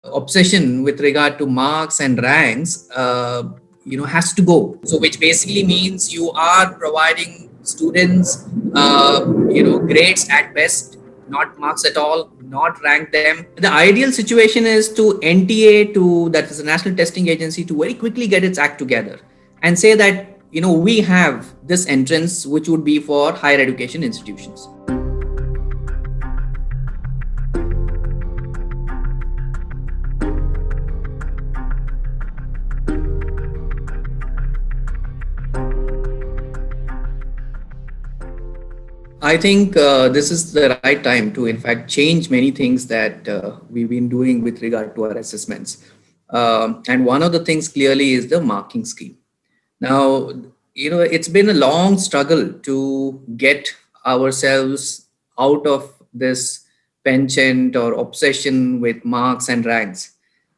obsession with regard to marks and ranks, has to go. So, which basically means you are providing students, grades at best, not marks at all, not rank them. The ideal situation is to NTA, to that is the National Testing Agency, to very quickly get its act together and say that we have this entrance which would be for higher education institutions. I think this is the right time to, in fact, change many things that we've been doing with regard to our assessments. And one of the things clearly is the marking scheme. Now, it's been a long struggle to get ourselves out of this penchant or obsession with marks and ranks,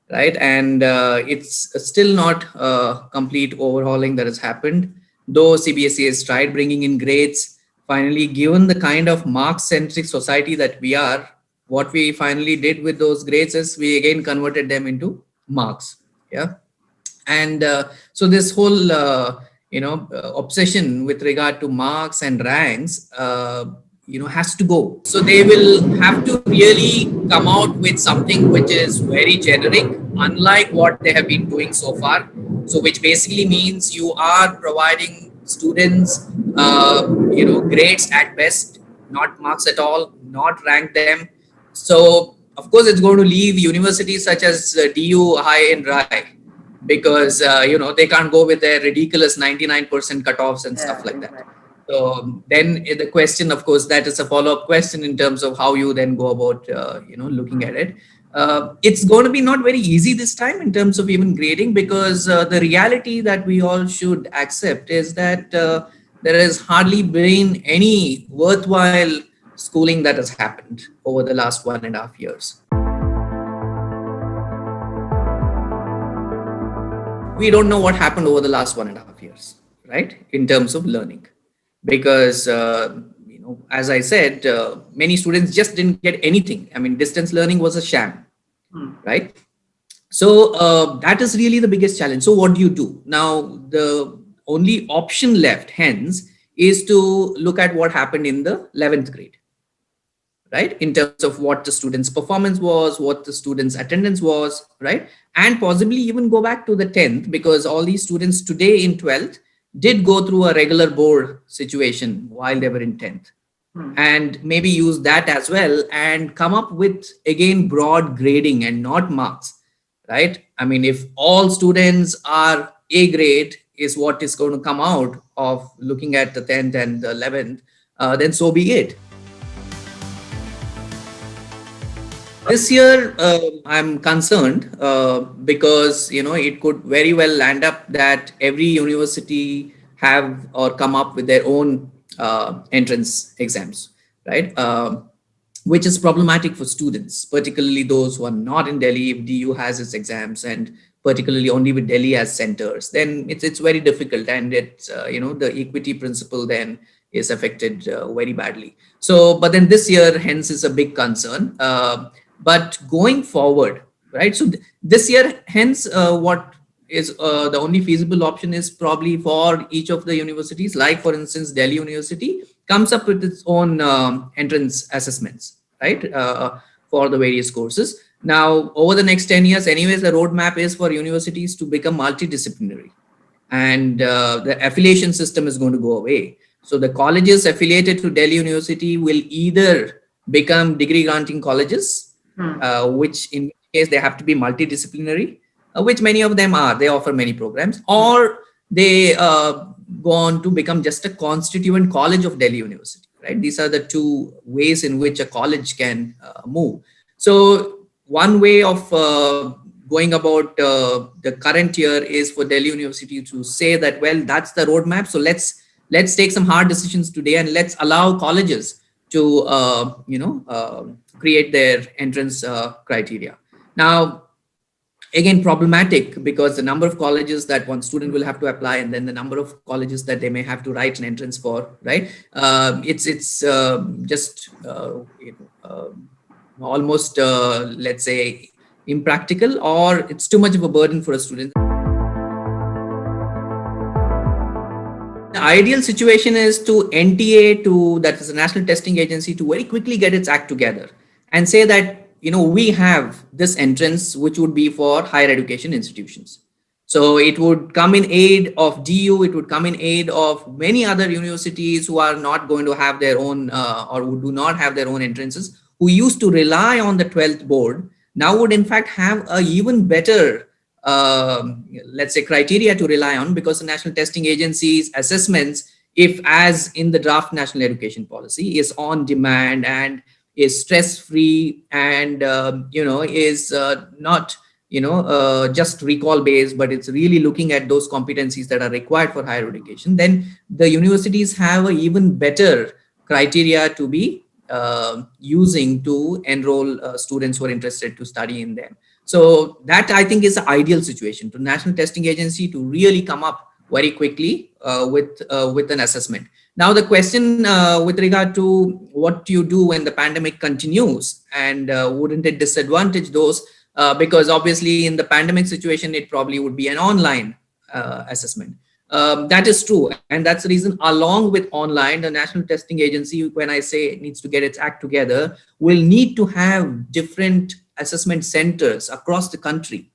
right? And it's still not a complete overhauling that has happened, though CBSE has tried bringing in grades. Finally, given the kind of mark-centric society that we are, what we finally did with those grades is we again converted them into marks. Yeah. And so this whole obsession with regard to marks and ranks has to go. So they will have to really come out with something which is very generic, unlike what they have been doing so far. So which basically means you are providing students grades at best, not marks at all, not rank them. So of course it's going to leave universities such as DU high and dry, because they can't go with their ridiculous 99% cutoffs and stuff like that. So then the question, of course, that is a follow-up question in terms of how you then go about looking at it. It's going to be not very easy this time in terms of even grading, because the reality that we all should accept is that there has hardly been any worthwhile schooling that has happened over the last 1.5 years. We don't know what happened over the last 1.5 years, right, in terms of learning, because as I said, many students just didn't get anything. I mean, distance learning was a sham, right? So that is really the biggest challenge. So what do you do now? The only option left, hence, is to look at what happened in the 11th grade, right, in terms of what the students' performance was, what the students' attendance was, right, and possibly even go back to the 10th, because all these students today in 12th did go through a regular board situation while they were in 10th, and maybe use that as well and come up with, again, broad grading and not marks, right? I mean, if all students are A grade is what is going to come out of looking at the 10th and the 11th, then so be it. This year, I'm concerned because, it could very well land up that every university have or come up with their own entrance exams, right? Which is problematic for students, particularly those who are not in Delhi. If DU has its exams, and particularly only with Delhi as centers, then it's very difficult, and it's the equity principle then is affected very badly. So, but then this year, hence, is a big concern. But going forward, right? So this year, hence, what is the only feasible option is probably for each of the universities, like for instance, Delhi University comes up with its own entrance assessments, right? For the various courses. Now, over the next 10 years, anyways, the roadmap is for universities to become multidisciplinary, and the affiliation system is going to go away. So the colleges affiliated to Delhi University will either become degree granting colleges, which in case they have to be multidisciplinary, which many of them are. They offer many programs, or they go on to become just a constituent college of Delhi University, right? These are the two ways in which a college can move. So one way of going about the current year is for Delhi University to say that, well, that's the roadmap. So let's take some hard decisions today, and let's allow colleges to create their entrance criteria. Now, again, problematic, because the number of colleges that one student will have to apply, and then the number of colleges that they may have to write an entrance for, right? It's just almost let's say impractical, or it's too much of a burden for a student. The ideal situation is to NTA, to that is the National Testing Agency, to very quickly get its act together and say that, we have this entrance which would be for higher education institutions. So it would come in aid of DU, it would come in aid of many other universities who are not going to have their own or who do not have their own entrances, who used to rely on the 12th board, now would in fact have a even better let's say criteria to rely on, because the National Testing Agency's assessments, if as in the draft National Education Policy, is on demand and is stress free and is not just recall based, but it's really looking at those competencies that are required for higher education, then the universities have a even better criteria to be using to enroll students who are interested to study in them. So that, I think, is the ideal situation to National Testing Agency to really come up very quickly with an assessment. Now, the question with regard to what you do when the pandemic continues, and wouldn't it disadvantage those? Because obviously in the pandemic situation, it probably would be an online assessment. That is true. And that's the reason, along with online, the National Testing Agency, when I say it needs to get its act together, will need to have different assessment centers across the country,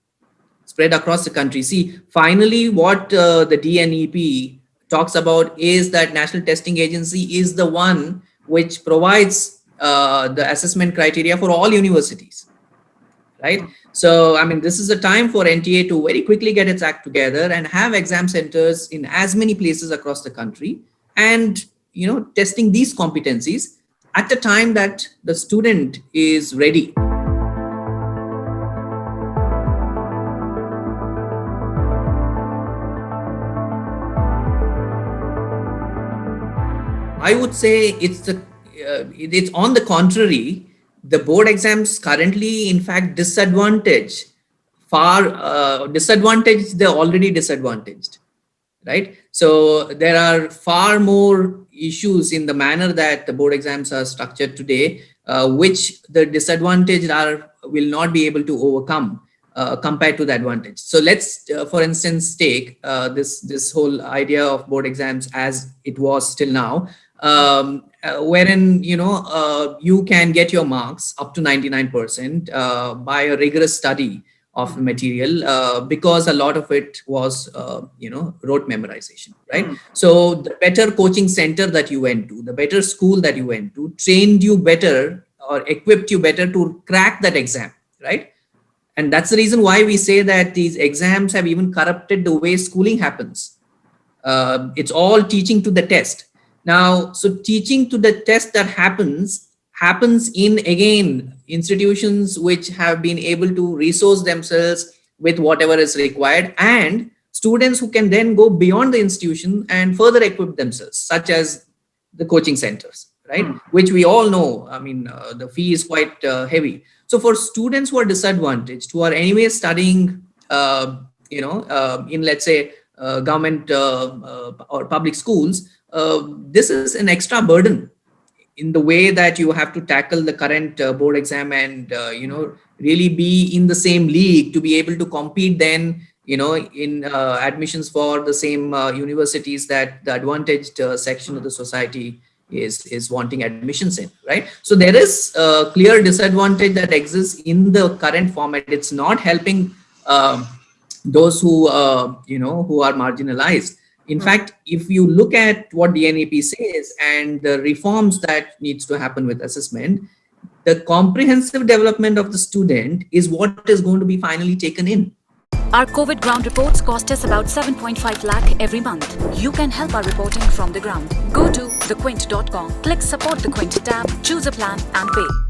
spread across the country. See, finally, what the DNEP talks about is that National Testing Agency is the one which provides the assessment criteria for all universities, right? So, I mean, this is a time for NTA to very quickly get its act together and have exam centers in as many places across the country, and testing these competencies at the time that the student is ready. I would say it's on the contrary. The board exams currently, in fact, disadvantage the already disadvantaged, right? So there are far more issues in the manner that the board exams are structured today, which the disadvantaged will not be able to overcome compared to the advantage. So let's, for instance, take this whole idea of board exams as it was till now. Wherein you can get your marks up to 99% by a rigorous study of the material, because a lot of it was rote memorization, right? So the better coaching center that you went to, the better school that you went to, trained you better or equipped you better to crack that exam, right? And that's the reason why we say that these exams have even corrupted the way schooling happens. It's all teaching to the test. Now, so teaching to the test that happens in, again, institutions which have been able to resource themselves with whatever is required, and students who can then go beyond the institution and further equip themselves, such as the coaching centers, right? Which we all know, I mean, the fee is quite heavy. So for students who are disadvantaged, who are anyway studying, in, let's say, government or public schools, this is an extra burden in the way that you have to tackle the current board exam and really be in the same league to be able to compete then in admissions for the same universities that the advantaged section of the society is wanting admissions in, right? So there is a clear disadvantage that exists in the current format. It's not helping those who who are marginalized. In fact, if you look at what DNEP says and the reforms that needs to happen with assessment, the comprehensive development of the student is what is going to be finally taken in. Our COVID ground reports cost us about 7.5 lakh every month. You can help our reporting from the ground. Go to thequint.com, click support the Quint tab, choose a plan and pay.